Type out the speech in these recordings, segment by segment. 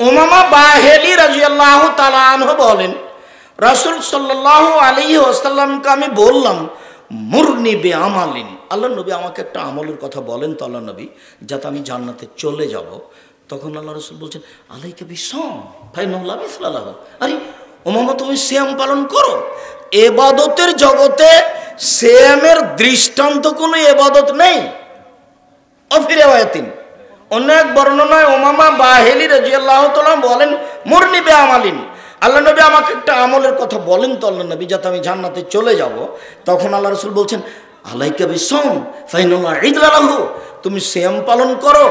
উমামা বাহেলি রাদিয়াল্লাহু তাআলা আনহু বলেন, রাসূল সাল্লাল্লাহু আলাইহি ওয়াসাল্লামকে আমি বললাম, মুরনি বে আমালিন, আল্লাহ নবী আমাকে একটা আমলের কথা বলেন তো আল্লাহ নবী, যাতে আমি জান্নাতে চলে যাব। তখন আল্লাহ রাসূল বলছেন, আলাইকা বিসম ফাইনাহু লা মিসলা লাহু। আরে উমামা, তুমি সিয়াম পালন করো। ইবাদতের জগতে সিয়ামের দৃষ্টান্ত কোনো ইবাদত নেই। অফিরাওয়াতিন অনেক বর্ণনায় উমামা বাহেলি রাদিয়াল্লাহু তাআলা বলেন, মুরনি বে আমালিন, আল্লাহ নবী আমাকে একটা আমলের কথা বলেন তো আল্লাহ নবী, যাতে আমি জান্নাতে চলে যাব। তখন আল্লাহ রাসূল বলছেন, আলাইকা বিসম ফাইনাহু লা ইদলা লাহু, তুমি সিয়াম পালন করো।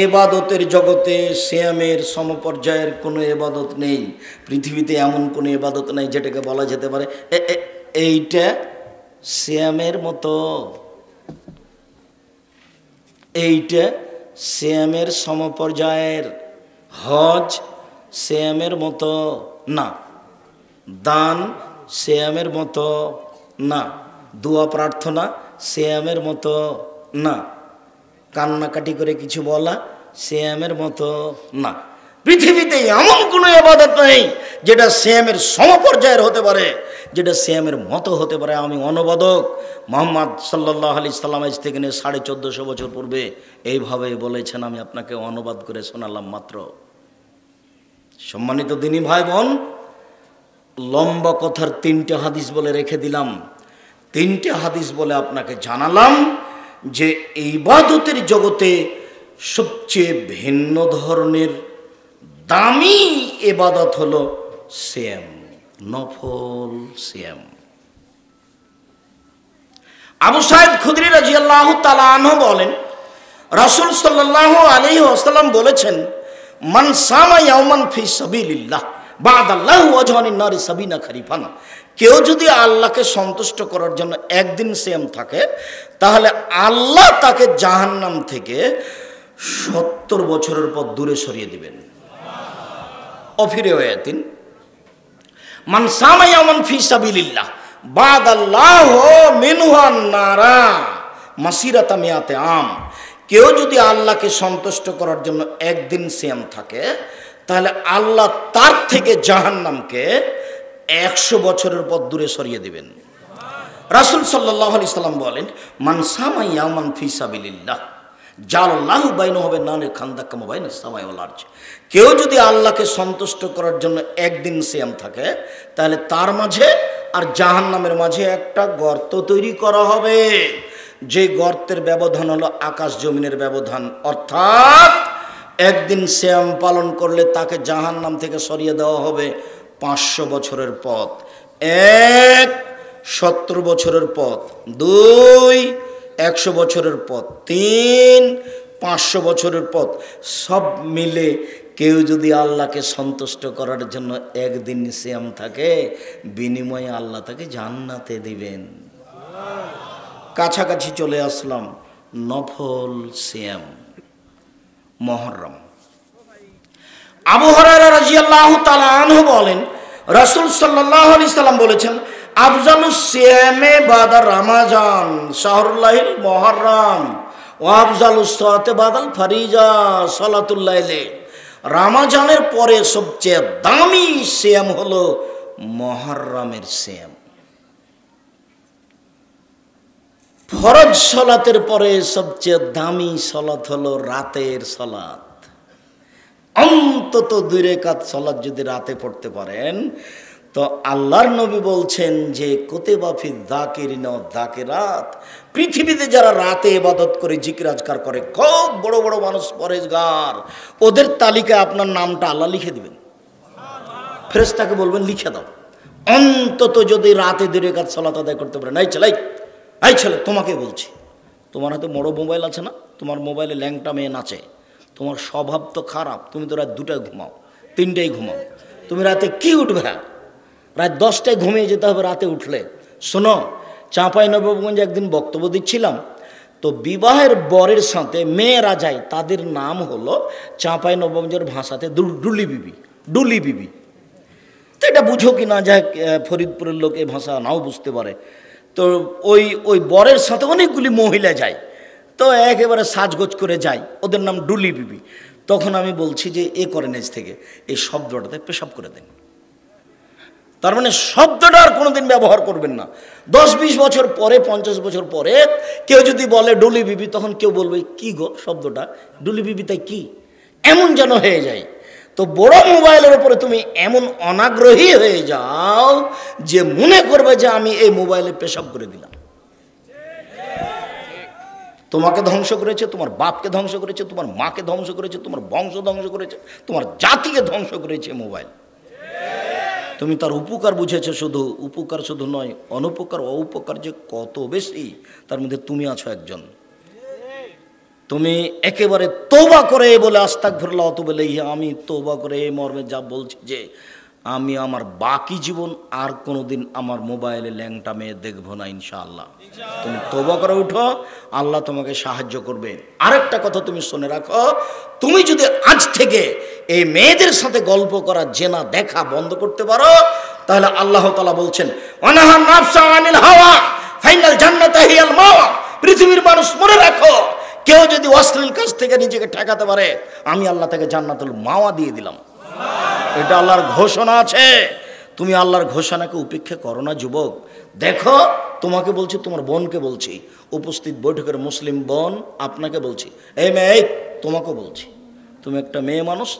ইবাদতের জগতে সিয়ামের সমপর্যায়ের কোনো ইবাদত নেই। পৃথিবীতে এমন কোনো ইবাদত নেই যেটাকে বলা যেতে পারে এইটা সিয়ামের মতো, এইটা সিয়ামের সমপর্যায়ের। হজ সিয়ামের মতো না, দান সিয়ামের মতো না, দোয়া প্রার্থনা সিয়ামের মতো না, কান্নাকাটি করে কিছু বলা সিয়ামের মতো না। পৃথিবীতে এমন কোনো ইবাদত নেই যেটা সিয়ামের সমপর্যায়ের হতে পারে, যেটা সিয়ামের মতো হতে পারে। আমি অনুবাদক মুহাম্মদ সাল্লাল্লাহু আলাইহি সাল্লাম আজ থেকে 1450 বছর পূর্বে এইভাবে বলেছেন, আমি আপনাকে অনুবাদ করে শোনালাম মাত্র। সম্মানিত দিনী ভাই বোন, লম্বা কথার 3টে হাদিস বলে রেখে দিলাম। 3টে হাদিস বলে আপনাকে জানালাম যে ইবাদতের জগতে সবচেয়ে ভিন্ন ধরনের দামি ইবাদত হলো সিয়াম, নফল সিয়াম। আবু সাঈদ খুদরি রাদিয়াল্লাহু তাআলা আনহু বলেন, রাসূল সাল্লাল্লাহু আলাইহি ওয়াসাল্লাম বলেছেন, মান সামা ইয়াওমান ফি সাবিলিল্লাহ বাদাল্লাহু ওয়াজহানিন নারি সাবিনা খরিফান, কেউ যদি আল্লাহকে সন্তুষ্ট করার জন্য একদিন সিয়াম থাকে, তাহলে আল্লাহ তাকে জাহান্নাম থেকে 70 বছরের পর দূরে সরিয়ে দিবেন। অফিরাওয়াতিন মান সামা ইয়াওমান ফি সাবিলিল্লাহ বাদাল্লাহু মিনহুন নারা মাসিরাতা মিয়াতে আম, কেউ যদি আল্লাহকে সন্তুষ্ট করার জন্য একদিন সিয়াম থাকে, তাহলে আল্লাহ তার থেকে জাহান্নামকে 100 বছরের পর দূরে সরিয়ে দিবেন। রাসূল সাল্লাল্লাহু আলাইহি সাল্লাম বলেন, মান সামা ইয়াওমান ফি সাবিলিল্লাহ জালাল্লাহু বাইনাহু ওয়া বাইনাল খান্দাক কামা বাইনাস সামাই ওয়াল আরজ, কেউ যদি আল্লাহকে সন্তুষ্ট করার জন্য একদিন সিয়াম থাকে, তাহলে তার মাঝে আর জাহান্নামের মাঝে একটা গর্ত তৈরি করা হবে, যে গর্তের ব্যবধান হলো আকাশ জমিনের ব্যবধান। অর্থাৎ একদিন সিয়াম পালন করলে তাকে জাহান্নাম থেকে সরিয়ে দেওয়া হবে 500 বছরের পথ। 1 70 বছরের পথ, 2 100 বছরের পথ, 3 500 বছরের পথ। সব মিলে কেউ যদি আল্লাহকে সন্তুষ্ট করার জন্য একদিন সিয়াম থাকে, বিনিময়ে আল্লাহ তাকে জান্নাতে দিবেন। কাছাকাছি চলে আসলাম, নফল সিয়াম মুহররম। আবু হুরায়রা রাদিয়াল্লাহু তাআলা আনহু বলেন, রাসূল সাল্লাল্লাহু আলাইহি সাল্লাম বলেছেন, আফজালুস সিয়ামে বাদা রমাজান শাহরুল্লাহিল মুহররম ওয়া আফজালুস সালাতে বাদাল ফারিজা সালাতুল লাইলে, রমজানের পরে সবচেয়ে দামি সিয়াম হলো মুহররমের সিয়াম। ফরজ সালাতের পরে সবচেয়ে দামি সালাত হলো রাতের সালাত। অন্তত 2 রাকাত সালাত যদি রাতে পড়তে পারেন, তো আল্লাহর নবী বলছেন যে কুতিবা ফি যাকিরিনা ওয়া যাকিরাত, পৃথিবীতে যারা রাতে ইবাদত করে জিকির আজকার করে, খুব বড় বড় মানুষ পরেজগার, ওদের তালিকায় আপনার নামটা আল্লাহ লিখে দিবেন। ফেরেশতাকে বলবেন লিখে দাও, অন্তত যদি রাতে 2 রাকাত সালাত আদায় করতে পারেন। এই ছেলে তোমাকে বলছি, তোমার হাতে বড় মোবাইল আছে না, তোমার মোবাইলে ল্যাংটা মেয়ে নাচে, তোমার স্বভাব তো খারাপ, তুমি তো রাত 2টায় ঘুমাও, 3টায় ঘুমাও, তুমি রাতে কি উঠবে? রাত 10টায় ঘুমিয়ে যেতে হবে রাতে উঠলে। শোনো, চাঁপাইনবাবগঞ্জে একদিন বক্তব্য দিচ্ছিলাম, তো বিবাহের বরের সাথে মেয়েরা যায়, তাদের নাম হলো চাঁপাইনবাবগঞ্জের ভাষাতে ডুলি বিবি। তো এটা বুঝো কি না, যাক ফরিদপুরের লোক এই ভাষা নাও বুঝতে পারে। তো ওই বরের সাথে অনেকগুলি মহিলা যায়, তো একেবারে সাজগোজ করে যায়, ওদের নাম ডুলি বিবি। তখন আমি বলছি যে এ করেন আজ থেকে এই শব্দটাতে পেশাব করে দেন। তার মানে শব্দটা আর কোনোদিন ব্যবহার করবেন না। 10-20 বছর পরে, 50 বছর পরে কেউ যদি বলে ডুলি বিবি, তখন কেউ বলবে কি গো শব্দটা, ডুলি বিবি তাই কি, এমন যেন হয়ে যায়। তো বড় মোবাইলের উপরে তুমি এমন অনাগ্রহী হয়ে যাও যে মনে করবে যে আমি এই মোবাইলে পেশাব করে দিলাম। তোমাকে ধ্বংস করেছে, তোমার বাপকে ধ্বংস করেছে, তোমার মাকে ধ্বংস করেছে, তোমার বংশ ধ্বংস করেছে, তোমার জাতিকে ধ্বংস করেছে মোবাইল। তুমি তার উপকার বুঝেছো, শুধু উপকার শুধু নয়, অনুপকার অউপকার যে কত বেশি, তার মধ্যে তুমি আছো একজন। তুমি একেবারে তওবা করে বলে আস্তাগফিরুল্লাহ ওয়া আতুবু ইলাইহি, আমি তওবা করে এই মর্মে যা বলছি যে আমি আমার বাকি জীবন আর কোনোদিন আমার মোবাইলে ল্যাংটা মেয়ে দেখবো না ইনশাআল্লাহ। তুমি তওবা করে উঠো, আল্লাহ তোমাকে সাহায্য করবে। আরেকটা কথা তুমি শুনে রাখো, তুমি যদি আজ থেকে এই মেয়েদের সাথে গল্প করা, জেনা দেখা বন্ধ করতে পারো, তাহলে আল্লাহ তাআলা বলছেন ওয়ানাহা নাফসা আনিল হাওয়া ফাইনাল জান্নাতা হিয়াল মাওয়া। পৃথিবীর মানুষ মনে রাখো, কেউ যদি অশ্লীল কাজ থেকে নিজেকে ঠেকাতে পারে, আমি আল্লাহ তাকে জান্নাতুল মাওয়া দিয়ে দিলাম। এটা আল্লাহর ঘোষণা আছে। তুমি আল্লাহর ঘোষণাকে উপেক্ষা করো না যুবক। দেখো, তোমাকে বলছি, তোমার বোনকে বলছি, উপস্থিত বৈঠকের মুসলিম বোন আপনাকে বলছি, এই মেয়ে, তোমাকে বলছি, তুমি একটা মেয়ে মানুষ,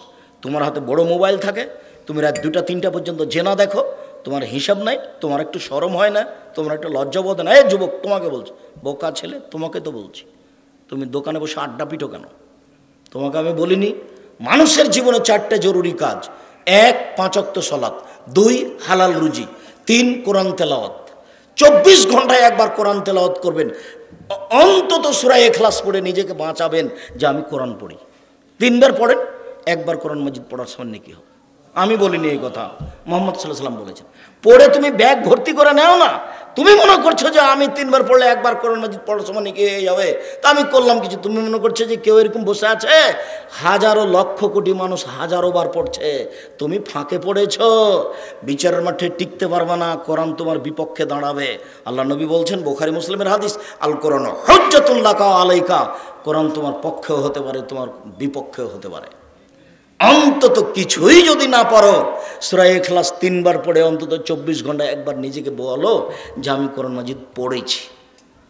তোমার হাতে বড় মোবাইল থাকে, তুমি রাত 2টা-3টা পর্যন্ত জেনা দেখো, তোমার হিসাব নাই, তোমার একটু শরম হয় না, তোমার একটা লজ্জাবোধ না? এই যুবক, তোমাকে বলছি, বোকা ছেলে, তোমাকে তো বলছি, তুমি দোকানে বসে আড্ডা পিটো কেন? তোমাকে আমি বলিনি? মানুষের জীবনে 4টে জরুরি কাজ: 1 5 ওয়াক্ত সালাত, 2 হালাল রুজি, 3 কোরআন তেলাওয়াত। 24 ঘন্টায় একবার কোরআন তেলাওয়াত করবেন, অন্তত সূরা ইখলাস পড়ে নিজেকে বাঁচাবেন যে আমি কোরআন পড়ি। 3 বার পড়েন, একবার কোরআন মাজিদ পড়ার সমান কি হবে? আমি বলিনি এই কথা, মুহাম্মদ সাল্লাল্লাহু আলাইহি ওয়াসাল্লাম বলেছেন। পড়ে তুমি ব্যাগ ভর্তি করে নাও না। তুমি মনে করছো যে আমি 3 বার পড়লে একবার কোরআন মাজিদ পড়ার সময় কি হয়ে যাবে, তা আমি করলাম কিছু। তুমি মনে করছো যে কেউ এরকম বসে আছে? হাজারো লক্ষ কোটি মানুষ হাজারো বার পড়ছে, তুমি ফাঁকে পড়েছো। বিচারের মাঠে টিকতে পারবে না, কোরআন তোমার বিপক্ষে দাঁড়াবে। আল্লাহ নবী বলছেন, বুখারী মুসলিমের হাদিস, আল কোরআন হুজ্জাতুল লাকা আলাইকা। কোরআন তোমার পক্ষেও হতে পারে, তোমার বিপক্ষেও হতে পারে। অন্তত কিছুই যদি না পারো, সূরা ইখলাস 3 বার পড়ে অন্তত 24 ঘন্টায় একবার নিজেকে বলো যে আমি কোরআন মাজিদ পড়েছি।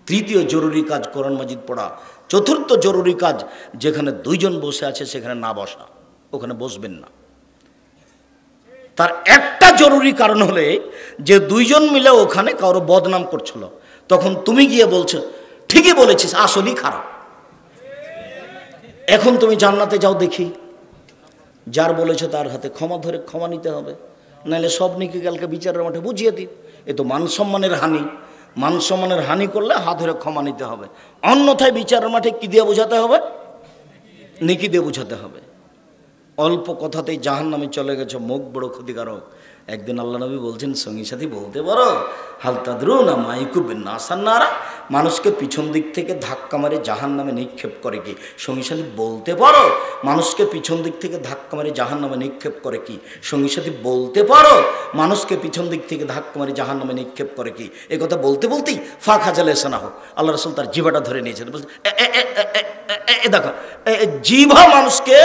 3য় জরুরি কাজ কোরআন মাজিদ পড়া। 4র্থ জরুরি কাজ, যেখানে 2 জন বসে আছে সেখানে না বসা, ওখানে বসবেন না। তার একটা জরুরি কারণ হলে যে 2 জন মিলে ওখানে কারো বদনাম করছিল, তখন তুমি গিয়ে বলছো ঠিকই বলেছিস, আসলেই খারাপ। এখন তুমি জান্নাতে যাও দেখি, যার বলেছে তার হাতে ক্ষমা ধরে ক্ষমা নিতে হবে, নাহলে সব নিকে কালকে বিচারের মাঠে বুঝিয়ে দিই। এ তো মান সম্মানের হানি। মান সম্মানের হানি করলে হাত ধরে ক্ষমা নিতে হবে, অন্যথায় বিচারের মাঠে কি দিয়ে বোঝাতে হবে? নেকি দিয়ে বোঝাতে হবে। অল্প কথাতেই জাহান্নামে চলে গেছে, মুখ বড় ক্ষতিকারক। একদিন আল্লাহ নবী বলছেন, সঙ্গী সাথী বলতে পারো হাল তাদরুনা মা ইয়াকুবিন নাসান নারা, মানুষকে পিছন দিক থেকে ধাক্কা মারে জাহান্নামে নিক্ষেপ করে কি? সঙ্গী সাথী বলতে পারো মানুষকে পিছন দিক থেকে ধাক্কা মারে জাহান্নামে নিক্ষেপ করে কি? সঙ্গী সাথী বলতে পারো মানুষকে পিছন দিক থেকে ধাক্কা মারে জাহান্নামে নিক্ষেপ করে কি? এই কথা বলতে বলতেই ফাঁক হাজালে এসে হোক আল্লাহ রাসূল তার জিভাটা ধরে নিয়েছেন, বলছেন দেখো, জিভা মানুষকে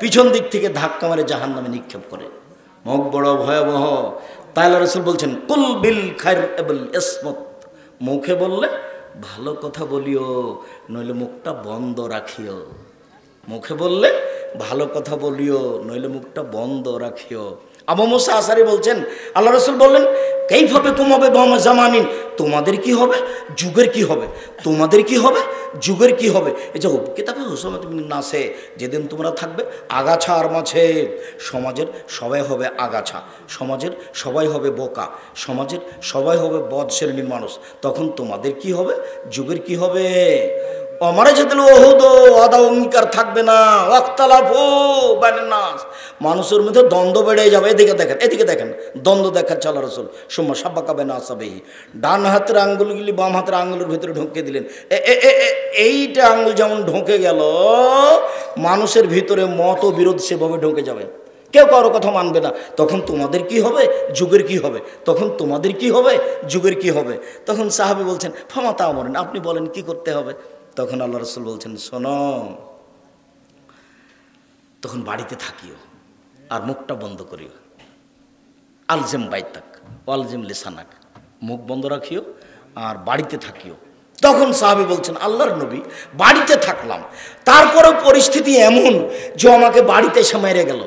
পিছন দিক থেকে ধাক্কা মারে জাহান্নামে নিক্ষেপ করে। মুখ বড় ভয়াবহ। তাই আল্লাহ রাসূল বলছেন, কুল বিল খায়র আবিল ইসমত, মুখে বললে ভালো কথা বলিও, নইলে মুখটা বন্ধ রাখিও। মুখে বললে ভালো কথা বলিও, নইলে মুখটা বন্ধ রাখিও। আবু মুসা আশারী বলছেন, আল্লাহ রাসূল বললেন, কাইফা বিকুম বিমা জামানিন, তোমাদের কি হবে, যুগের কি হবে, তোমাদের কি হবে, যুগের কি হবে। এই যে কিতাবে হুসামাত বিন নাসে, যেদিন তোমরা থাকবে আগাছা আর মাঝে, সমাজের সবাই হবে আগাছা, সমাজের সবাই হবে বোকা, সমাজের সবাই হবে বদ শ্রেণীর মানুষ, তখন তোমাদের কি হবে, যুগের কি হবে। অমারে যেদিন ওহুদ আদা অঙ্গীকার থাকবে না, ওয়াক্তালাফু বাইনান নাস, মানুষের মধ্যে দ্বন্দ্ব বেড়ে যাবে। এদিকে দেখেন দ্বন্দ্ব দেখাচ্ছে আল্লাহ রাসূল। সুম্মা শাব্বাকা বাইনা আসাবিহি, ডান হাতের আঙ্গুলগুলি বাম হাতের আঙ্গুলের ভিতরে ঢুকিয়ে দিলেন। এইটা আঙ্গুল যেমন ঢুকে গেল, মানুষের ভিতরে মতবিরোধ সেভাবে ঢুকে যাবে, কেউ কারো কথা মানবে না। তখন তোমাদের কি হবে, যুগের কি হবে, তখন তোমাদের কি হবে, যুগের কি হবে। তখন সাহাবী বলছেন, ফামা তা'মুরুন, আপনি বলেন কি করতে হবে। তখন আল্লাহ রাসূল বলছেন, শোনো, তখন বাড়িতে থাকিও আর মুখটা বন্ধ করিও। আলজেম বাইতাক ওয়ালজেম লিসানাক, মুখ বন্ধ রাখিও আর বাড়িতে থাকিও। তখন সাহাবী বলছেন, আল্লাহর নবী, বাড়িতে থাকলাম, তারপরে পরিস্থিতি এমন যে আমাকে বাড়িতে এসে মেরে গেল।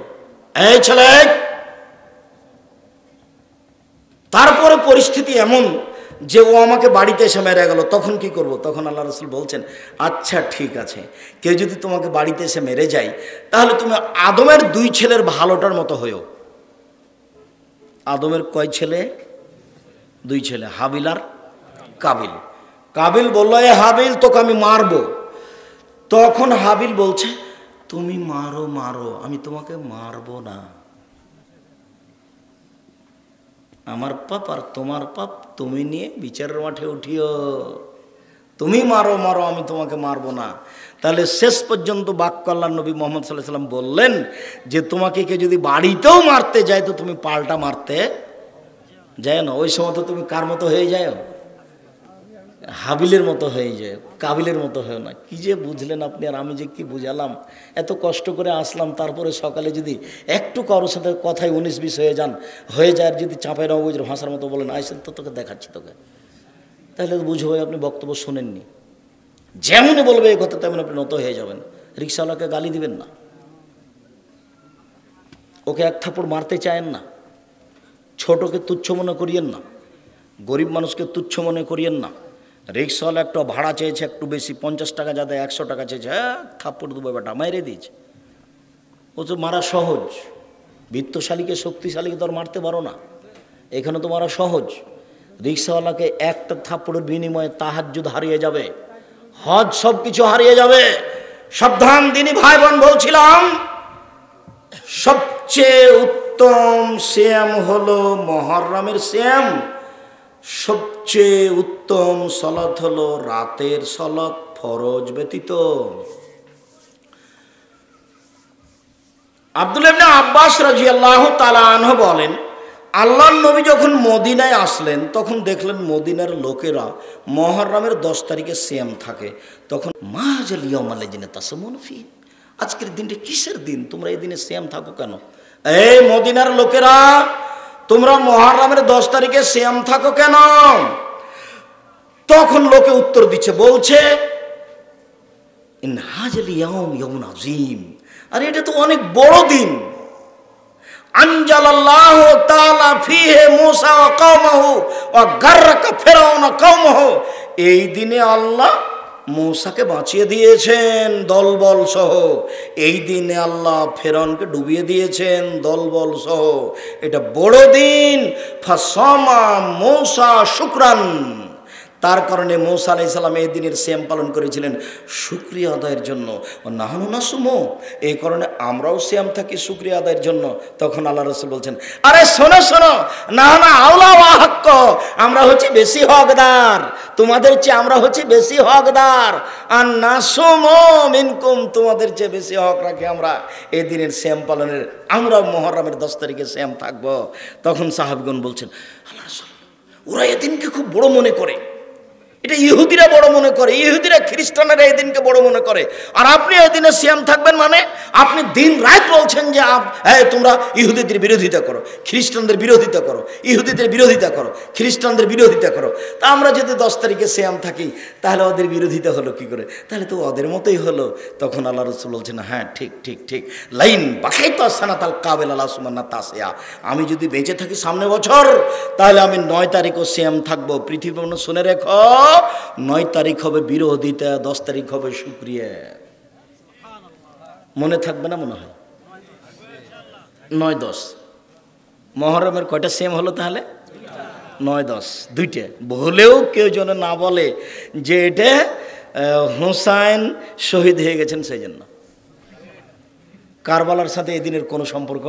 এই ছেলে, তারপরে পরিস্থিতি এমন যে ও আমাকে বাড়িতে এসে মেরে গেল, তখন কি করব? তখন আল্লাহ রাসূল বলছেন, আচ্ছা ঠিক আছে, কেউ যদি তোমাকে বাড়িতে এসে মেরে যায় তাহলে তুমি আদমের 2 ছেলের ভালোটার মতো হয়েও। আদমের কয় ছেলে? 2 ছেলে, হাবিল আর কাবিল। কাবিল বলল, এ হাবিল, তোকে আমি মারবো। তখন হাবিল বলছে, তুমি মারো মারো, আমি তোমাকে মারবো না। আমার পাপ আর তোমার পাপ তুমি নিয়ে বিচারের মাঠে উঠিও। তুমি মারো মারো, আমি তোমাকে মারবো না। তাহলে শেষ পর্যন্ত বাক্য আল্লাহ নবী মুহাম্মদ সাল্লাল্লাহু আলাইহি ওয়াসাল্লাম বললেন যে তোমাকে কেউ যদি বাড়িতেও মারতে যায় তো তুমি পাল্টা মারতে যায় না। ওই সময় তো তুমি কার মতো হয়ে যায়? হাবিলের মতো হয়ে যায়, কাবিলের মতো হয় না। কি যে বুঝলেন আপনি আর আমি যে কি বুঝালাম। এত কষ্ট করে আসলাম, তারপরে সকালে যদি একটু কারোর সাথে কথায় 19-20 হয়ে যায় আর যদি চাঁপাই নবগঞ্জের ভাষার মতো বলেন, আইসেন তো তোকে দেখাচ্ছি তোকে, তাহলে বুঝবো আপনি বক্তব্য শোনেননি। যেমনই বলবে এই কথা তেমন আপনি নত হয়ে যাবেন। রিক্সাওয়ালাকে গালি দিবেন না, ওকে 1 থাপ্পড় মারতে চায়েন না, ছোটকে তুচ্ছ মনে করিয়েন না, গরিব মানুষকে তুচ্ছ মনে করিয়েন না। রিক্সাওয়ালা একটু ভাড়া চেয়েছে একটু বেশি, 50 টাকা যাতে 100 টাকা চেয়েছে, হ্যাঁ থাপ্পড় দেবো বেটা, মাইরে দিয়েছে। ও তো মারা সহজ, বিত্তশালীকে শক্তিশালীকে তো আর মারতে পারো না, এখানে তো মারা সহজ। রিক্সাওয়ালাকে একটা থাপ্পড়ের বিনিময়ে তাহাজ্জুদ হারিয়ে যাবে, হজ সব কিছু হারিয়ে যাবে। সাবধান দিনী ভাই বোন, বলছিলাম সবচেয়ে উত্তম সিয়াম হলো মুহররমের সিয়াম। সবচেয়ে উত্তম সালাত হলো রাতের সালাত ফরজ ব্যতীত। আব্দুল্লাহ ইবনে আব্বাস রাদিয়াল্লাহু তাআলা আনহু বলেন, আল্লাহর নবী যখন মদিনায় আসলেন তখন দেখলেন মদিনার লোকেরা মুহররমের 10 তারিখে সিয়াম থাকে। তখন মাহাজাল ইয়াউমাল্লাযিনা তাসামুন ফি, আজকের দিনটা কিসের দিন, তোমরা এই দিনে সিয়াম থাকো কেন? এই মদিনার লোকেরা, তোমরা মুহররমের 10 তারিখে সিয়াম থাকো কেন? তখন লোকে উত্তর দিচ্ছে, বলছে ইন হাজাল ইয়াউম ইয়াউমুন আযীম, আরে এটা তো অনেক বড় দিন। আনজালাল্লাহু তাআলা ফিহি মূসা ওয়া কওমাহু ওয়া গাররাকা ফিরআউন ওয়া কওমাহু, এই দিনে আল্লাহ মূসাকে বাঁচিয়ে দিয়েছেন দলবল সহ, এই দিনে আল্লাহ ফেরাউনকে ডুবিয়ে দিয়েছেন দলবল সহ। এটা বড় দিন। ফাসামা মূসা শুকরান, তার কারণে মূসা আলাইহিস সালাম এই দিনের সিয়াম পালন করেছিলেন শুকরিয়া আদায়ের জন্য। নাহনু নাসুমু, এই কারণে আমরাও সিয়াম থাকি শুকরিয়া আদায়ের জন্য। তখন আল্লাহ রাসূল বলছেন, আরে শোনো শোনো, নাহনু আওলা ওয়া হাক্ক, আমরা হচ্ছে বেশি হকদার, তোমাদের চেয়ে আমরা হচ্ছে বেশি হকদার। আর নাসুমু মিনকুম, তোমাদের চেয়ে বেশি হক রাখি আমরা এই দিনের সিয়াম পালনের, আমরা মুহররমের 10 তারিখে সিয়াম থাকবো। তখন সাহাবীগণ বলছেন, আল্লাহ রাসূল, ওরা এই দিনকে খুব বড় মনে করে, এটা ইহুদিরা বড় মনে করে, ইহুদিরা খ্রিস্টানরা এই দিনকে বড় মনে করে, আর আপনি এই দিনে সিয়াম থাকবেন মানে আপনি দিন রাত বলছেন যে তোমরা ইহুদিদের বিরোধিতা করো, খ্রিস্টানদের বিরোধিতা করো, ইহুদিদের বিরোধিতা করো, খ্রিস্টানদের বিরোধিতা করো। তা আমরা যদি 10 তারিখে সিয়াম থাকি তাহলে ওদের বিরোধিতা হলো কি করে? তাহলে তো ওদের মতোই হলো। তখন আল্লাহ রাসূল বলছেন, হ্যাঁ ঠিক ঠিক ঠিক, লাইন বাকাইতু সানাতাল কাবিল আলা সুমান্না তাসিয়া, আমি যদি বেঁচে থাকি সামনে বছর তাহলে আমি 9 তারিখও সিয়াম থাকবো। পৃথিবী শুনে রেখো, 9 তারিখ হবে বিরোধিতা, 10 তারিখ হবে শুকরিয়া। মনে থাকবে না মনে হয়? 9-10 মুহররমের কয়টা সিয়াম হলো তাহলে? 9-10 দুইটা। বলেও কেউ যেন না বলে যে এটা হুসাইন শহীদ হয়ে গেছেন সেই জন্য। কারবালার সাথে এই দিনের কোনো সম্পর্ক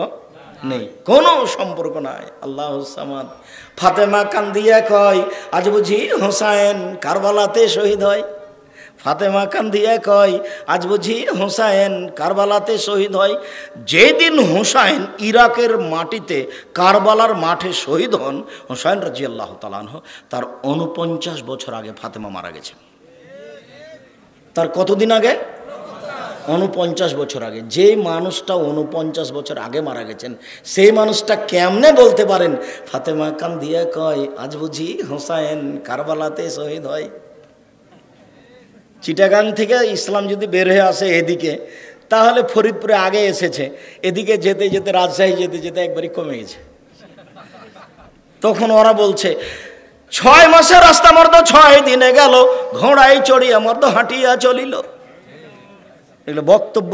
নেই, কোনো সম্পর্ক নাই। আল্লাহু সামাদ। ফাতেমা কান্দিয়া কয়, আজ বুঝি হুসাইন কারবালাতে শহীদ হয়। ফাতেমা কান্দিয়া কয়, আজ বুঝি হুসাইন কারবালাতে শহীদ হয়। যেদিন হুসাইন ইরাকের মাটিতে কারবালার মাঠে শহীদ হন, হুসাইন রাদিয়াল্লাহু তাআলা আনহু, তার 49 বছর আগে ফাতেমা মারা গেছে। তার কতদিন আগে? 49 বছর আগে। যেই মানুষটা 49 বছর আগে মারা গেছেন, সেই মানুষটা কেমনে বলতে পারেন ফাতেমা কান দিয়ে কয় আজ বুঝি হোসাইন কারবালাতে শহীদ হয়? চিটাগাং থেকে ইসলাম যদি বের হয়ে আসে এদিকে, তাহলে ফরিদপুরে আগে এসেছে, এদিকে যেতে যেতে রাজশাহী যেতে যেতে একবারই কমে গেছে। তখন ওরা বলছে 6 মাসের রাস্তা মর্দ 6 দিনে গেল, ঘোড়ায় চড়িয়া মর্দ হাঁটিয়া চলিল। এগুলো বক্তব্য।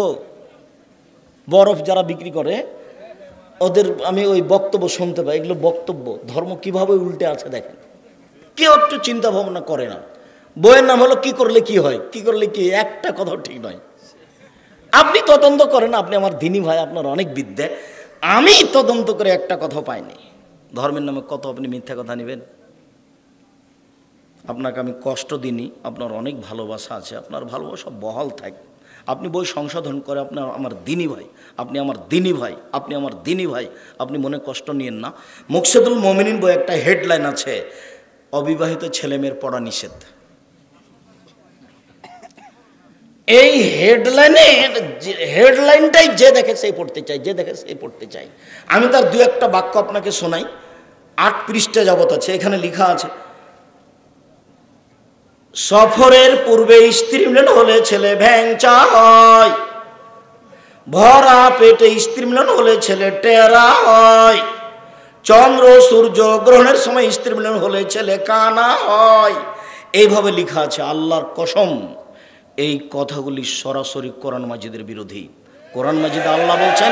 বরফ যারা বিক্রি করে ওদের আমি ওই বক্তব্য শুনতে পাই, এগুলো বক্তব্য। ধর্ম কিভাবে উল্টে আছে দেখেন, কেউ একটু চিন্তা ভাবনা করে না। বইয়ের নাম হলো কি করলে কি হয়, কি করলে কি, একটা কথাও ঠিক নয়। আপনি তদন্ত করেন, আপনি আমার দিনী ভাই, আপনার অনেক বিদ্যে। আমি তদন্ত করে একটা কথাও পাইনি। ধর্মের নামে কত আপনি মিথ্যা কথা নেবেন? আপনাকে আমি কষ্ট দিইনি, আপনার অনেক ভালোবাসা আছে, আপনার ভালোবাসা বহাল থাক। আপনি বই সংশোধন করে আপনার আমার দিনী ভাই, আপনি আমার দিনী ভাই, আপনি আমার দিনী ভাই, আপনি মনে কষ্ট নিয়েন না। মুকসেদুল মোমিনিন বই একটা হেডলাইন আছে, অবিবাহিত ছেলেমেয়ের পড়া নিষেধ। এই হেডলাইনটাই যে দেখে সেই পড়তে চাই, যে দেখে সেই পড়তে চাই। আমি তার 2-1টা বাক্য আপনাকে শোনাই। 8 পৃষ্ঠা যাবত আছে, এখানে লেখা আছে সফরের পূর্বে স্ত্রী মিলন হলে ছেলে ভ্যাংচা হয়, ভরা পেটে স্ত্রী মিলন হলে ছেলে টেরা হয়, চন্দ্র সূর্য গ্রহণের সময় স্ত্রী মিলন হলে ছেলে কানা হয়। এইভাবে লেখা আছে। আল্লাহর কসম, এই কথাগুলি সরাসরি কোরআন মাজিদের বিরোধী। কোরআন মাজিদে আল্লাহ বলছেন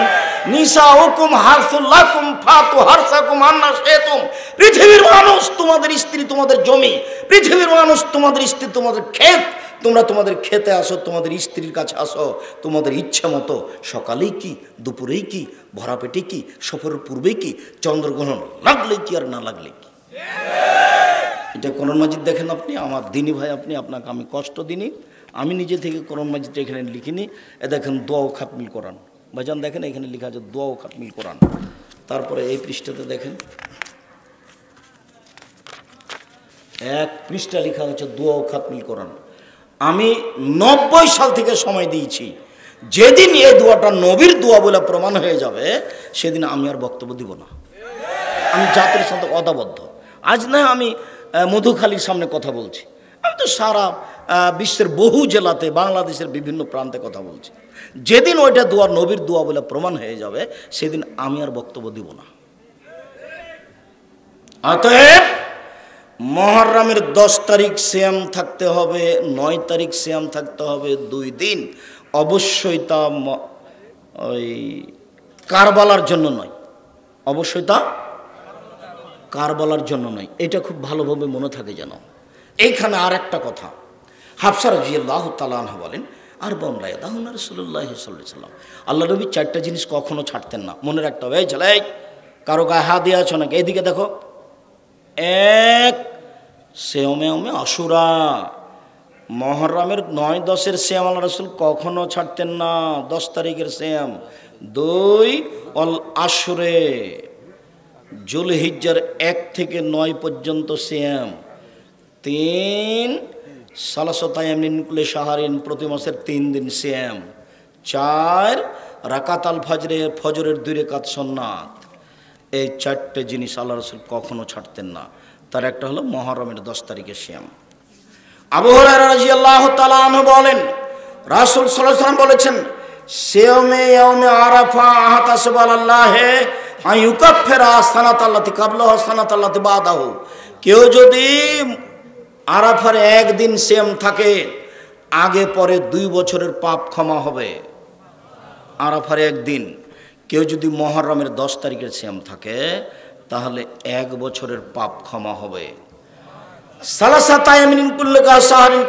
নিসাউকুম হারসুল লাকুম ফাতু হারসাকুম আন্না শাইতুম। পৃথিবীর মানুষ তোমাদের স্ত্রী তোমাদের জমি, পৃথিবীর মানুষ তোমাদের স্ত্রী তোমাদের ক্ষেত। তোমরা তোমাদের খেতে আসো, তোমাদের স্ত্রীর কাছে আসো তোমাদের ইচ্ছা মতো। সকালেই কি, দুপুরেই কি, ভরা পেটে কি, সফরের পূর্বেই কি, চন্দ্রগ্রহণ লাগলে কি আর না লাগলে কি। এটা কোরআন মাজিদ দেখেন আপনি, আমার দিনী ভাই আপনি, আপনাকে আমি কষ্ট দিইনি। আমি নিজে থেকে কোরআন মাজিদটা এখানে লিখিনি। এ দেখেন দোয়া ও খাতমিল কোরআন, ভাইজান দেখেন এখানে লেখা আছে দোয়া ও খাতমিল কোরআন। তারপরে এই পৃষ্ঠাতে দেখেন 1 পৃষ্ঠা লেখা হচ্ছে দোয়া ও খাতমিল কোরআন। আমি 90 সাল থেকে সময় দিয়েছি। যেদিন এই দোয়াটা নবীর দোয়া বলে প্রমাণ হয়ে যাবে, সেদিন আমি আর বক্তব্য দিব না। আমি জাতির সাথে অদাবদ্ধ। আজ না আমি মধুখালীর সামনে কথা বলছি, আমি তো সারা বিশ্বের বহু জেলাতে, বাংলাদেশের বিভিন্ন প্রান্তে কথা বলছি। যেদিন ওইটা দোয়া নবীর দোয়া বলে প্রমাণ হয়ে যাবে, সেদিন আমি আর বক্তব্য দিব না। অতএব মুহররমের 10 তারিখ সিয়াম থাকতে হবে, 9 তারিখ সিয়াম থাকতে হবে, 2 দিন। অবশ্যই তা ওই কারবালার জন্য নয়, অবশ্যই তা কারবালার জন্য নয়। এটা খুব ভালোভাবে মনে থাকে যেন। এইখানে আর একটা কথা, হাফসা রাদিয়াল্লাহু তাআলা আনহা বলেন আর বনলা ইয়াদাহুনা রাসূলুল্লাহ সাল্লাল্লাহু আলাইহি ওয়াসাল্লাম, আল্লাহ নবী 4টা জিনিস কখনো ছাড়তেন না। মনে রাখতে হবে। এই ছেলে, কারো গায়ে হাত দিয়ে আছো নাকি? এইদিকে দেখো। 1 সিয়ামে আশুরা, মুহররমের 9-10-এর সিয়াম আল্লাহ রাসূল কখনো ছাড়তেন না, 10 তারিখের সিয়াম। 2 অল আশুরে, জুলহিজ্জার 1 থেকে 9 পর্যন্ত সিয়াম। 3 সালাসাতায়ামিন কুল্লি শাহরিন, প্রতি মাসের 3 দিন সিয়াম। 4 রাকাত আল ফজরের 2 রাকাত সুন্নাত। এই 4টে জিনিস আল্লাহ রাসূল কখনো ছাড়তেন না। তার একটা হলো মুহররমের 10 তারিখের সিয়াম। আবু হুরায়রা রাদিয়াল্লাহু তাআলা আনহু বলেন রাসূল সাল্লাল্লাহু আলাইহি ওয়াসাল্লাম বলেছেন সিয়ামে ইয়াউমে আরাফা আহতাসুবাল্লাহে আইয়ুকাফিরা সানাতাল্লাতি ক্বাবলাহু সানাতাল্লাতি বাদাহু। কেউ যদি আরাফার 1 দিন সিয়াম থাকে, আগে পরে 2 বছরের পাপ ক্ষমা হবে। আরাফার 1 দিন। কেউ যদি মুহররমের 10 তারিখের সিয়াম থাকে, তাহলে 1 বছরের পাপ ক্ষমা হবে। সালাসাতায়ামিন কুল্লি শাহরিন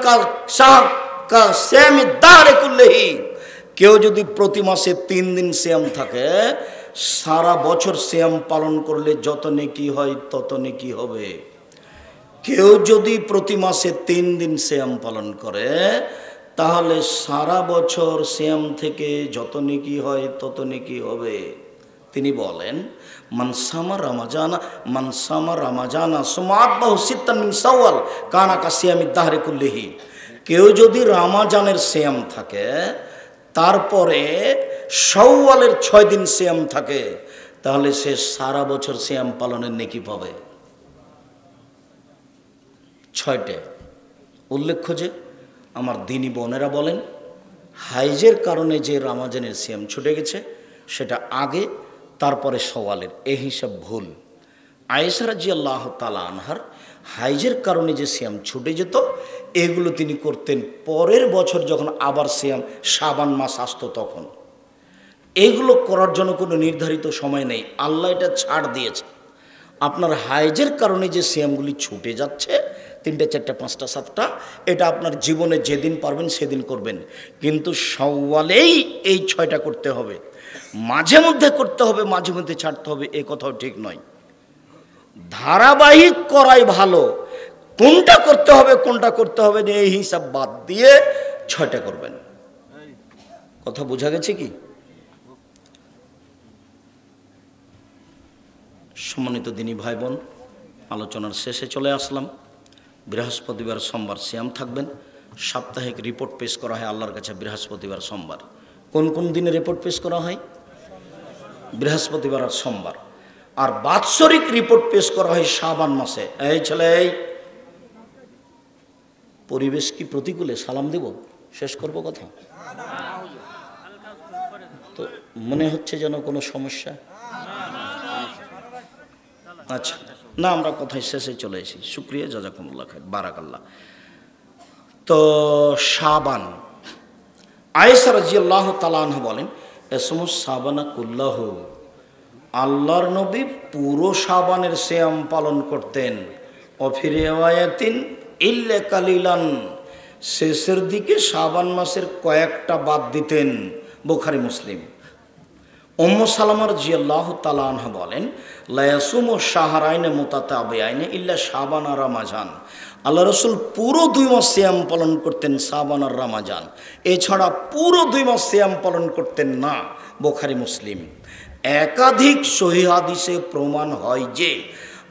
কা সিয়ামি দাহরি কুল্লিহি। কেউ যদি প্রতি মাসে 3 দিন সিয়াম থাকে, সারা বছর সিয়াম পালন করলে যত নেকি হয় তত নেকি হবে। কেউ যদি প্রতি মাসে 3 দিন সিয়াম পালন করে, তাহলে সারা বছর সিয়াম থেকে যত নেকি হয় তত নেকি হবে। তিনি বলেন মানসামা রামাজানা সুমাতবাহু সিত্তান মিন শাওয়াল কানা কা সিয়ামি দাহরি কুল্লিহি। কেউ যদি রামাজানের সিয়াম থাকে, তারপরে শাওয়ালের 6 দিন সিয়াম থাকে, তাহলে সে সারা বছর সিয়াম পালনের নেকি পাবে 6টে। উল্লেখ্য যে আমার দিনী বোনেরা বলেন, হাইজের কারণে যে রমজানের সিয়াম ছুটে গেছে সেটা আগে, তারপরে শাওয়ালের, এই হিসাব ভুল। আয়েশা রাদিয়াল্লাহু তাআলা আনহার হাইজের কারণে যে সিয়াম ছুটে যেত, এগুলো তিনি করতেন পরের বছর যখন আবার সিয়াম শাবান মাস আসতো তখন। এইগুলো করার জন্য কোনো নির্ধারিত সময় নেই, আল্লাহ এটা ছাড় দিয়েছে। আপনার হাইজের কারণে যে সিয়ামগুলি ছুটে যাচ্ছে 3টে 4টে 5টা 7টা, এটা আপনার জীবনে যেদিন পারবেন সেদিন করবেন, কিন্তু শাওয়ালেই এই 6টা করতে হবে। মাঝে মধ্যে করতে হবে, মাঝে মধ্যে ছাড়তে হবে, এ কথাও ঠিক নয়। ধারাবাহিক করাই ভালো, কোনটা করতে হবে কোনটা করতে হবে এই হিসাব বাদ দিয়ে 6টা করবেন। কথা বোঝা গেছে কি? সম্মানিত দিনী ভাই বোন, আলোচনার শেষে চলে আসলাম। বৃহস্পতিবার সোমবার সিয়াম থাকবেন। সাপ্তাহিক রিপোর্ট পেশ করা হয় আল্লাহর কাছে বৃহস্পতিবার সোমবার। কোন কোন দিনে রিপোর্ট পেশ করা হয়? বৃহস্পতিবার আর সোমবার। আর বাৎসরিক রিপোর্ট পেশ করা হয় শাবান মাসে। এই ছেলে, এই পরিবেশ কি প্রতিকূলে? সালাম দেব, শেষ করব কথা তো মনে হচ্ছে যেন কোনো সমস্যা। আচ্ছা, না আমরা কথায় শেষে চলে এসেছি। শুকরিয়া, জাযাকুমুল্লাহ খাইর, বারাকাল্লাহ। তো শাবান, আয়েশা রাদিয়াল্লাহু তাআলা আনহা বলেন, এসমুস শাবানা কুল্লাহু, আল্লাহর নবী পুরো শাবানের সিয়াম পালন করতেন। অফি রিওয়ায়াতিন ইল্লা কালিলান, শেষের দিকে শাবান মাসের কয়েকটা বাদ দিতেন। বুখারী মুসলিম। উম্মু সালামা রাদিয়াল্লাহু তাআলা আনহা বলেন, লা ইয়াসুমু শাহরাইনে মুতাতাবিআইনে ইল্লা শাবান আর রমাজান, আল্লাহ রাসূল পুরো 2 মাস সিয়াম পালন করতেন, শাবান আর রমাজান, এছাড়া পুরো 2 মাস সিয়াম পালন করতেন না। বুখারী মুসলিম। একাধিক সহিহ হাদিসে প্রমাণ হয় যে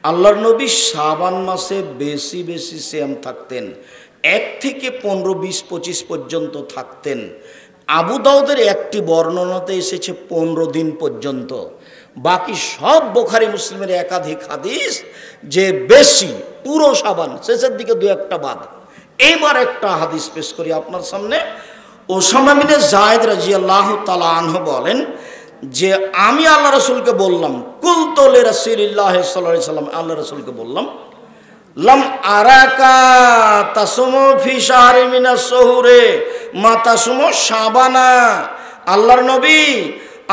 আল্লাহর নবী শাবান মাসে বেশি বেশি সিয়াম থাকতেন, 1 থেকে 15, 20, 25 পর্যন্ত থাকতেন। আবু দাউদের একটি বর্ণনাতে এসেছে 15 দিন পর্যন্ত। বাকি সব বুখারী মুসলিমের একাধিক হাদিস যে বেশি পুরো শাবান, শেষের দিকে 2-1টা বাদ। এইবার একটা হাদিস পেশ করি আপনার সামনে। উসামা বিন যায়েদ রাদিয়াল্লাহু তাআলা আনহু বলেন যে আমি আল্লাহ রাসূলকে বললাম, কুলতু লি রাসূলিল্লাহ সাল্লাল্লাহু আলাইহি সাল্লাম, আল্লাহ রাসূলকে বললাম, লাম আরাকা তাসুমু ফি শাহরি মিনাস শুহুরে মা তাসুমু শাবানা, আল্লাহর নবী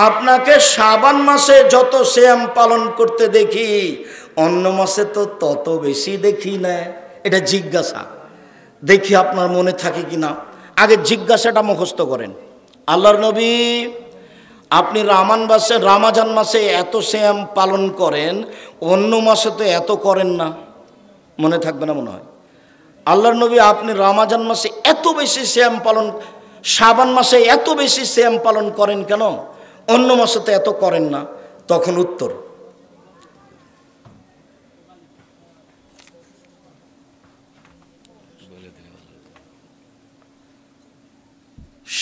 আপনাকে শাবান মাসে যত সিয়াম পালন করতে দেখি অন্য মাসে তো তত বেশি দেখি না। এটা জিজ্ঞাসা, দেখি আপনার মনে থাকে কিনা। আগে জিজ্ঞাসাটা মুখস্থ করেন। আল্লাহর নবী আপনি রমাজান মাসে এত সিয়াম পালন করেন, অন্য মাসে তো এত করেন না, মনে থাকবে না মনে হয়। আল্লাহর নবী আপনি রমাজান মাসে এত বেশি সিয়াম পালন, শাবান মাসে এত বেশি সিয়াম পালন করেন কেন, অন্য মাসে তো এত করেন না? তখন উত্তর,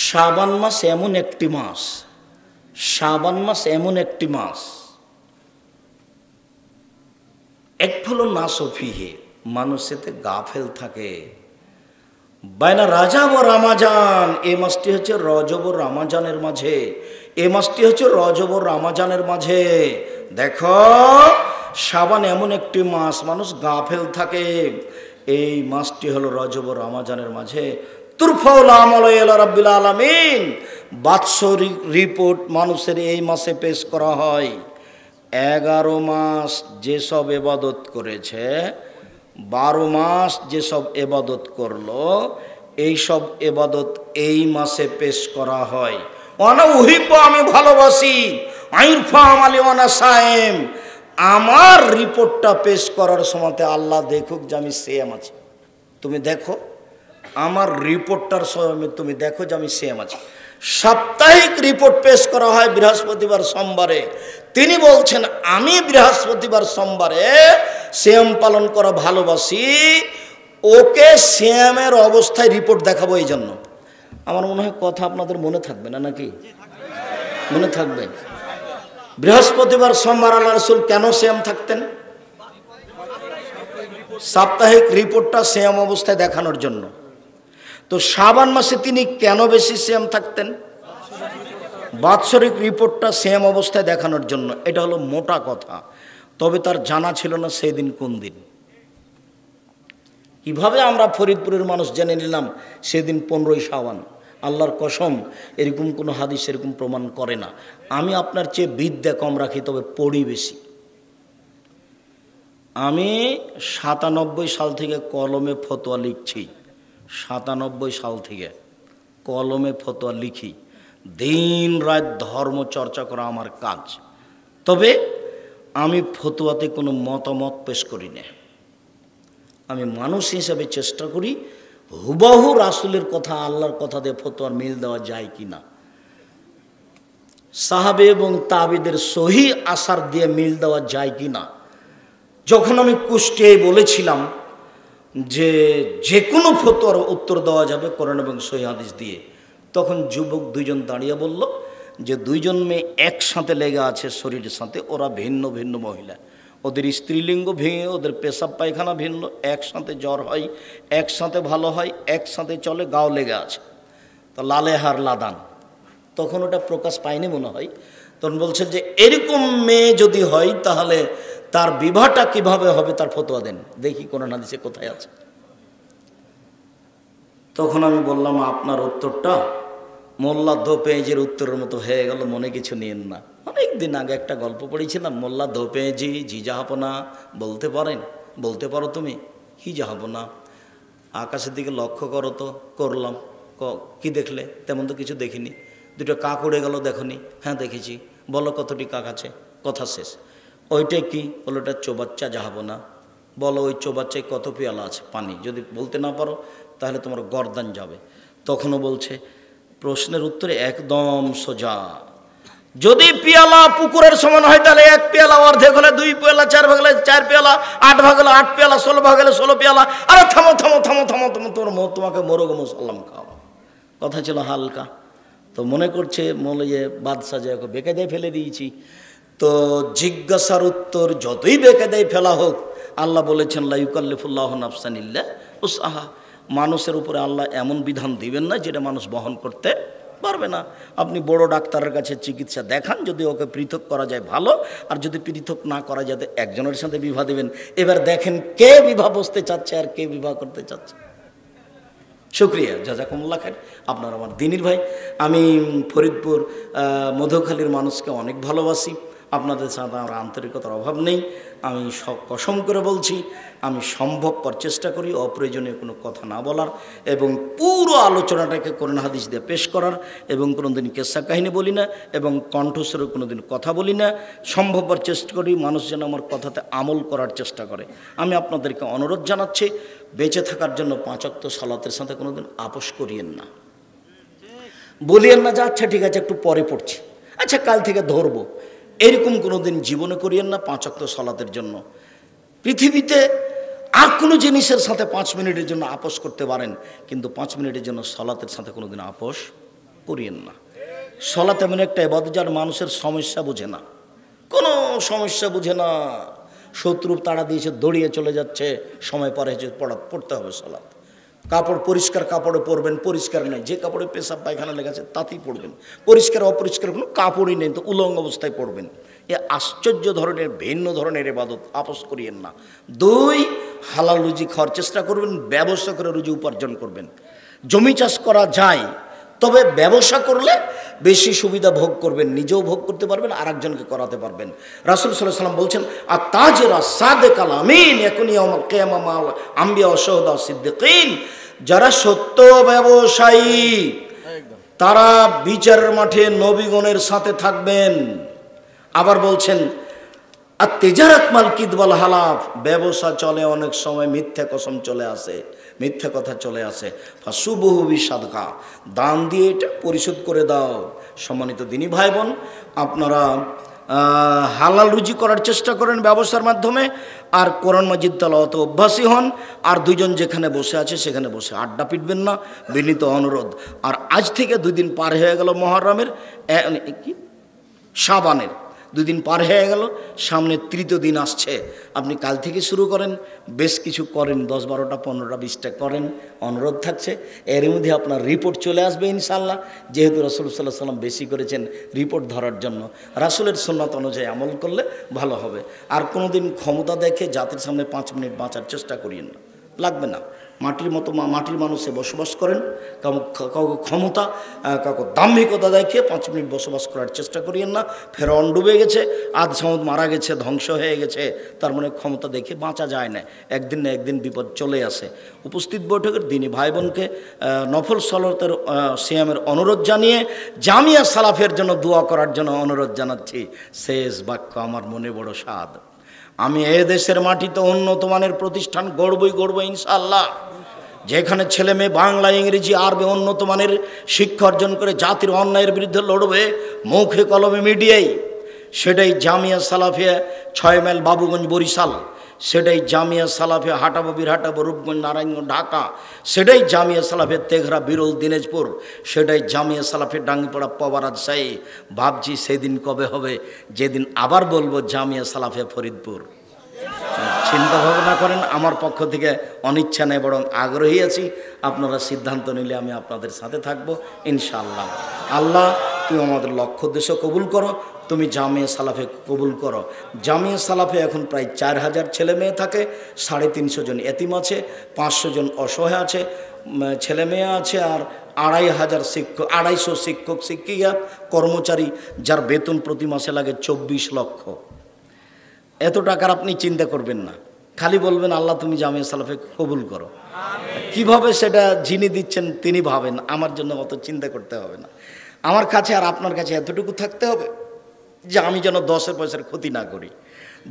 শাবান মাস এমন একটি মাস, শাবান মাস এমন একটি মাস, একফল নাস ফিহে, মানুষেতে গাফেল থাকে। বাইনা রাজাব ও রামাজান, এই মাসটি হচ্ছে রজব ও রামাজানের মাঝে, এই মাসটি হচ্ছে রজব ও রামাজানের মাঝে। দেখো শাবান এমন একটি মাস, মানুষ গাফেল থাকে, এই মাসটি হলো রজব ও রামাজানের মাঝে। তুরফাউল আমাল ইলা রাব্বিল আলামিন, বাৎসরিক রিপোর্ট মানুষের এই মাসে পেশ করা হয়। 11 মাস যেসব ইবাদত করেছে, 12 মাস যেসব ইবাদত করলো, এই সব ইবাদত এই মাসে পেশ করা হয়। ওয়ানা উহিব্বু, আমি ভালোবাসি, আইরফা আমালি ওয়ানা সায়েম, আমার রিপোর্টটা পেশ করার সময়তে আল্লাহ দেখুক যে আমি সিয়াম আছি। তুমি দেখো আমার রিপোর্টটার সময়, তুমি দেখো যে আমি সিয়াম আছি। সাপ্তাহিক রিপোর্ট পেশ করা হয় বৃহস্পতিবার সোমবারে। তিনি বলছেন আমি বৃহস্পতিবার সোমবারে সিয়াম পালন করা ভালোবাসি, ওকে সিয়ামের অবস্থায় রিপোর্ট দেখাবো এই জন্য। আমার মনে হয় কথা আপনাদের মনে থাকবে না নাকি? মনে থাকবে। বৃহস্পতিবার সোমবার আল্লাহ রাসূল কেন সিয়াম থাকতেন? সাপ্তাহিক রিপোর্টটা সিয়াম অবস্থায় দেখানোর জন্য। তো শাবান মাসে তিনি কেন বেশি সিয়াম থাকতেন? বাৎসরিক রিপোর্টটা সিয়াম অবস্থায় দেখানোর জন্য। এটা হলো মোটা কথা। তবে তার জানা ছিল না সেই দিন কোন দিন। কিভাবে আমরা ফরিদপুরের মানুষ জেনে নিলাম সেদিন 15ই শাবান? আল্লাহর কসম, এরকম কোনো হাদিস এরকম প্রমাণ করে না। আমি আপনার চেয়ে বিদ্যা কম রাখি, তবে পড়ি বেশি। আমি 97 সাল থেকে কলমে ফতোয়া লিখছি। 97 সাল থেকে কলমে ফতোয়া লিখি। দিন রাত ধর্ম চর্চা করা আমার কাজ। তবে আমি ফতোয়াতে কোনো মতামত পেশ করি না। আমি মানুষ হিসাবে চেষ্টা করি হুবহু রাসূলের কথা, আল্লাহর কথা দিয়ে ফতোয়ার মিল দেওয়া যায় কি না, সাহাবে এবং তাবিদের সহি আসার দিয়ে মিল দেওয়া যায় কি না। যখন আমি কুষ্টিয়ায় বলেছিলাম যে যে কোনো ফতোয়ার উত্তর দেওয়া যাবে কোরআন এবং সহি হাদিস দিয়ে, তখন যুবক দুইজন দাঁড়িয়ে বলল যে দুইজন মেয়ে একসাথে লেগে আছে শরীরের সাথে, ওরা ভিন্ন ভিন্ন মহিলা, ওদের স্ত্রীলিঙ্গ ভেঙে, ওদের পেশাব পায়খানা ভিন্ন, একসাথে জ্বর হয়, একসাথে ভালো হয়, একসাথে চলে, গাও লেগে আছে। তো লালেহার লাদান, তখন ওটা প্রকাশ পায়নি মনে হয়। তখন বলছে যে এরকম মেয়ে যদি হয় তাহলে তার বিবাহটা কিভাবে হবে তার ফতোয়া দেন, দেখি কোরআন হাদিসে কোথায় আছে। তখন আমি বললাম আপনার উত্তরটা মোল্লা দো পেঁজের উত্তরের মতো হয়ে গেল, মনে কিছু নিয়েন না। অনেক দিন আগে একটা গল্প পড়েছিলাম, মোল্লা দো পেঁজি জি জাহাপনা বলতে পারেন, বলতে পারো তুমি? কি জাহাপনা? আকাশের দিকে লক্ষ্য করো তো। করলাম। কি দেখলে? তেমন তো কিছু দেখিনি। দুটো কাক উড়ে গেল, দেখনি? হ্যাঁ দেখেছি। বলো কতটি কাক আছে? কথা শেষ। ওইটাই কি? বলো ওটা চৌবাচ্চা জাহাপনা। বলো ওই চৌবাচ্চায় কত পেয়ালা আছে পানি? যদি বলতে না পারো তাহলে তোমার গর্দান যাবে। তখনও বলছে প্রশ্নের উত্তরে একদম সোজা, যদি পেয়ালা পুকুরের সমান হয় তাহলে 1 পেয়ালা, অর্ধেক হলে 2 পেয়ালা, 4 ভাগ হলে 4 পেয়ালা, 8 ভাগ হলে 8 পেয়ালা, 16 ভাগ হলে 16 পেয়ালা। আরে থামো থামো থামো থামো থামো, তোমাকে মোরগ মুসল্লাম খাওয়া। কথা ছিল হালকা। তো মনে করছে মৌলিয়ে বাদশাহ যে ওকে বেকায়দায় ফেলে দিয়েছি। তো জিজ্ঞাসার উত্তর যতই বেকায়দায় ফেলা হোক, আল্লাহ বলেছেন লা ইউকাল্লিফুল্লাহু নাফসান ইল্লা উসআহা। মানুষের উপরে আল্লাহ এমন বিধান দিবেন না যেটা মানুষ বহন করতে পারবে না। আপনি বড় ডাক্তারের কাছে চিকিৎসা দেখান, যদি ওকে পৃথক করা যায় ভালো, আর যদি পৃথক না করা যায় একজনের সাথে বিবাহ দেবেন। এবার দেখেন কে বিবাহ বসতে চাচ্ছে আর কে বিবাহ করতে চাচ্ছে। শুক্রিয়া, জাযাকুমুল্লাহ খাইর। আপনার আমার দিনীর ভাই। আমি ফরিদপুর মধুখালীর মানুষকে অনেক ভালোবাসি। আপনাদের সাথে আমার আন্তরিকতার অভাব নেই। আমি কসম করে বলছি, আমি সম্ভবপর চেষ্টা করি অপ্রয়োজনীয় কোনো কথা না বলার, এবং পুরো আলোচনাটাকে কোরআন হাদিস দিয়ে পেশ করার, এবং কোনোদিন কেসা কাহিনী বলি না, এবং কণ্ঠস্বরে কোনোদিন কথা বলি না। সম্ভবপর চেষ্টা করি মানুষ যেন আমার কথাতে আমল করার চেষ্টা করে। আমি আপনাদেরকে অনুরোধ জানাচ্ছি, বেঁচে থাকার জন্য 5 ওয়াক্ত সালাতের সাথে কোনোদিন আপোষ করিয়েন না। বলিয়েন না যে আচ্ছা ঠিক আছে একটু পরে পড়ছি, আচ্ছা কাল থেকে ধরবো, এরকম কোনোদিন জীবনে করিয়েন না 5 ওয়াক্ত সালাতের জন্য। পৃথিবীতে আর কোনো জিনিসের সাথে 5 মিনিটের জন্য আপোষ করতে পারেন, কিন্তু 5 মিনিটের জন্য সালাতের সাথে কোনোদিন আপোষ করিয়েন না। সালাত এমন একটা ইবাদত যার মানুষের সমস্যা বুঝে না, কোনো সমস্যা বুঝে না। শত্রু তাড়া দিয়েছে, দৌড়িয়ে চলে যাচ্ছে, সময় পরে পড়তে হবে সালাত। কাপড় পরিষ্কার কাপড়ে পরবেন, পরিষ্কার নেই, যে কাপড়ে পেশাব পায়খানা লেগেছে তাতেই পড়বেন। পরিষ্কার অপরিষ্কার কোনো কাপড়ই নেই তো উলঙ্গ অবস্থায় পড়বেন। এ আশ্চর্য ধরনের ভিন্ন ধরনের ইবাদত, আপোষ করিয়েন না। 2, হালাল রুজি খাওয়ার চেষ্টা করবেন, ব্যবসা করে রুজি উপার্জন করবেন। জমি চাষ করা যায়, তবে ব্যবসা করলে বেশি সুবিধা ভোগ করবেন, নিজেও ভোগ করতে পারবেন, আর একজনকে করাতে পারবেন। রাসূল সাল্লাল্লাহু আলাইহি ওয়াসাল্লাম বলছেন আর তাজরা সাদেকাল আমিন ইয়াকুন ইয়াউমাল কিয়ামা মাল আম্বিয়া ওয়া শুহাদা ওয়া সিদ্দিকিন। যারা সত্য ব্যবসায়ী তারা বিচারের মাঠে নবীগণের সাথে থাকবেন। আবার বলছেন আর তেজারাত মাল কিদবাল হালাফ, ব্যবসা চলে অনেক সময় মিথ্যা কসম চলে আসে, মিথ্যা কথা চলে আসে। ফাসুবহু বিসাদকা, দান দিয়ে এটা পরিশোধ করে দাও। সম্মানিত দিনী ভাই বোন, আপনারা হালাল রুজি করার চেষ্টা করেন ব্যবসার মাধ্যমে, আর কোরআন মাজিদ তেলাওয়াতে অভ্যাসী হন। আর দুইজন যেখানে বসে আছে সেখানে বসে আড্ডা পিটবেন না, বিনীত অনুরোধ। আর আজ থেকে 2 দিন পার হয়ে গেল মহরমের, কি শাবানের 2 দিন পার হয়ে গেল, সামনে 3য় দিন আসছে। আপনি কাল থেকে শুরু করেন, বেশ কিছু করেন, 10, 12টা, 15টা, 20টা করেন, অনুরোধ থাকছে। এর মধ্যে আপনার রিপোর্ট চলে আসবে ইনশাআল্লাহ, যেহেতু রাসূল সাল্লাল্লাহু আলাইহি ওয়াসাল্লাম বেশি করেছেন রিপোর্ট ধরার জন্য। রাসূলের সুন্নাত অনুযায়ী আমল করলে ভালো হবে। আর কোনোদিন ক্ষমতা দেখে জাতির সামনে 5 মিনিট বাঁচার চেষ্টা করিয়েন না, লাগবে না। মাটির মতো মাটির মানুষে বসবাস করেন, কাউকে ক্ষমতা, কাউকে দাম্ভিকতা দেখে 5 মিনিট বসবাস করার চেষ্টা করিয়েন না। ফেরাউন ডুবে গেছে, আদ সামুদ মারা গেছে, ধ্বংস হয়ে গেছে, তার মানে ক্ষমতা দেখে বাঁচা যায় না, একদিন না একদিন বিপদ চলে আসে। উপস্থিত বৈঠকের দিনই ভাই বোনকে নফল সালাতের সিয়ামের অনুরোধ জানিয়ে জামিয়া সালাফের জন্য দোয়া করার জন্য অনুরোধ জানাচ্ছি। শেষ বাক্য, আমার মনে বড় স্বাদ, আমি এ দেশের মাটিতে উন্নত মানের প্রতিষ্ঠান গড়বই ইনশাআল্লাহ, যেখানে ছেলে মেয়ে বাংলা, ইংরেজি, আরবি উন্নত মানের শিক্ষা অর্জন করে জাতির অন্যায়ের বিরুদ্ধে লড়বে মুখে কলমে মিডিয়ায়। সেটাই জামিয়া সালাফিয়া 6 মাইল বাবুগঞ্জ বরিশাল, সেটাই জামিয়া সালাফিয়া হাটাবো বীরহাটাবো রূপগঞ্জ নারায়ণগঞ্জ ঢাকা, সেটাই জামিয়া সালাফিয়া তেঘরা বিরল দিনাজপুর, সেটাই জামিয়া সালাফিয়া ডাঙ্গিপাড়া পাওয়া রাজশাহী। ভাবছি সেদিন কবে হবে যেদিন আবার বলবো জামিয়া সালাফিয়া ফরিদপুর। চিন্তা ভাবনা করেন, আমার পক্ষ থেকে অনিচ্ছা নেই বরং আগ্রহী আছি। আপনারা সিদ্ধান্ত নিলে আমি আপনাদের সাথে থাকবো ইনশাআল্লাহ। আল্লাহ তুমি আমাদের লক্ষ্য উদ্দেশ্য কবুল করো, তুমি জামিয়া সালাফে কবুল করো। জামিয়া সালাফে এখন প্রায় 4000 ছেলে মেয়ে থাকে, 350 জন এতিম আছে, 500 জন অসহায় আছে, ছেলে মেয়ে আছে, আর 250 শিক্ষক শিক্ষিকা কর্মচারী, যার বেতন প্রতি মাসে লাগে 24 লক্ষ। এত টাকার আপনি চিন্তা করবেন না, খালি বলবেন আল্লাহ তুমি জামিয়া সালাফে কবুল করো। কিভাবে সেটা যিনি দিচ্ছেন তিনি ভাবেন, আমার জন্য অত চিন্তা করতে হবে না। আমার কাছে আর আপনার কাছে এতটুকু থাকতে হবে যে আমি যেন 10 পয়সার ক্ষতি না করি।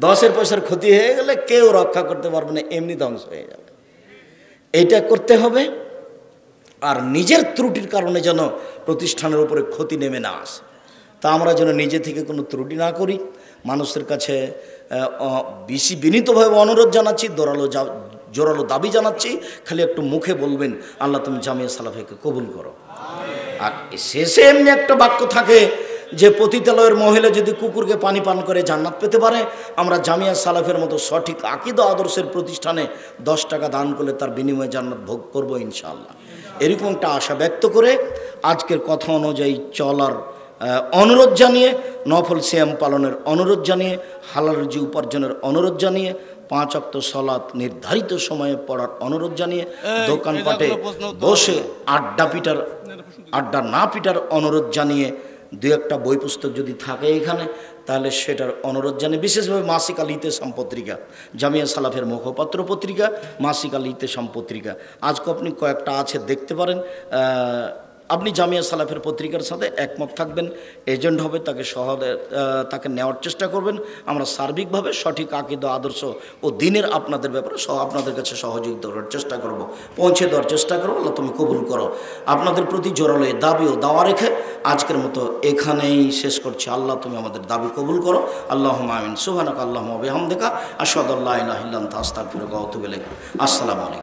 10 পয়সার ক্ষতি হয়ে গেলে কেউ রক্ষা করতে পারবে না, এমনি ধ্বংস হয়ে যাবে। এইটা করতে হবে। আর নিজের ত্রুটির কারণে যেন প্রতিষ্ঠানের উপরে ক্ষতি নেমে না আসে, তা আমরা যেন নিজে থেকে কোনো ত্রুটি না করি। মানুষের কাছে বেশি বিনীতভাবে অনুরোধ জানাচ্ছি, জোরালো দাবি জানাচ্ছি, খালি একটু মুখে বলবেন আল্লাহ তুমি জামিয়া সালাফিকে কবুল করো। আর শেষে এমনি একটা বাক্য থাকে যে পতিতালয়ের মহিলা যদি কুকুরকে পানি পান করে জান্নাত পেতে পারে, আমরা জামিয়া সালাফের মতো সঠিক আকীদা আদর্শের প্রতিষ্ঠানে 10 টাকা দান করলে তার বিনিময়ে জান্নাত ভোগ করবো ইনশাআল্লাহ। এরকম একটা আশা ব্যক্ত করে আজকের কথা অনুযায়ী চলার অনুরোধ জানিয়ে, নফল সিয়াম পালনের অনুরোধ জানিয়ে, হালাল রুজি উপার্জনের অনুরোধ জানিয়ে, 5 ওয়াক্ত সালাত নির্ধারিত সময়ে পড়ার অনুরোধ জানিয়ে, দোকানপাটে বসে আড্ডা না পিটার অনুরোধ জানিয়ে, 2-1টা বই পুস্তক যদি থাকে এখানে তাহলে সেটার অনুরোধ জানিয়ে, বিশেষভাবে মাসিক আল ইতেসাম পত্রিকা, জামিয়া সালাফের মুখপাত্র পত্রিকা মাসিক আল ইতেসাম পত্রিকা, আজকে আপনি কয়েকটা আছে দেখতে পারেন। আপনি জামিয়া সালাফের পত্রিকার সাথে একমত থাকবেন, এজেন্ট হবে, তাকে নেওয়ার চেষ্টা করবেন। আমরা সার্বিকভাবে সঠিক আকীদা আদর্শ ও দিনের আপনাদের ব্যাপারে আপনাদের কাছে সহযোগিতা করার চেষ্টা করব, পৌঁছে দেওয়ার চেষ্টা করবো। আল্লাহ তুমি কবুল করো। আপনাদের প্রতি জোরালো দাবি ও দাওয়া রেখে আজকের মতো এখানেই শেষ করছি। আল্লাহ তুমি আমাদের দাবি কবুল করো। আল্লাহুম্মা আমিন। সুবহানাকা আল্লাহুম্মা ওয়া বিহামদিকা আশহাদু আল্লা ইলাহা ইল্লা আনতা আস্তাগফিরুকা ওয়া আতুবু ইলাইক। আসসালামু আলাইকুম।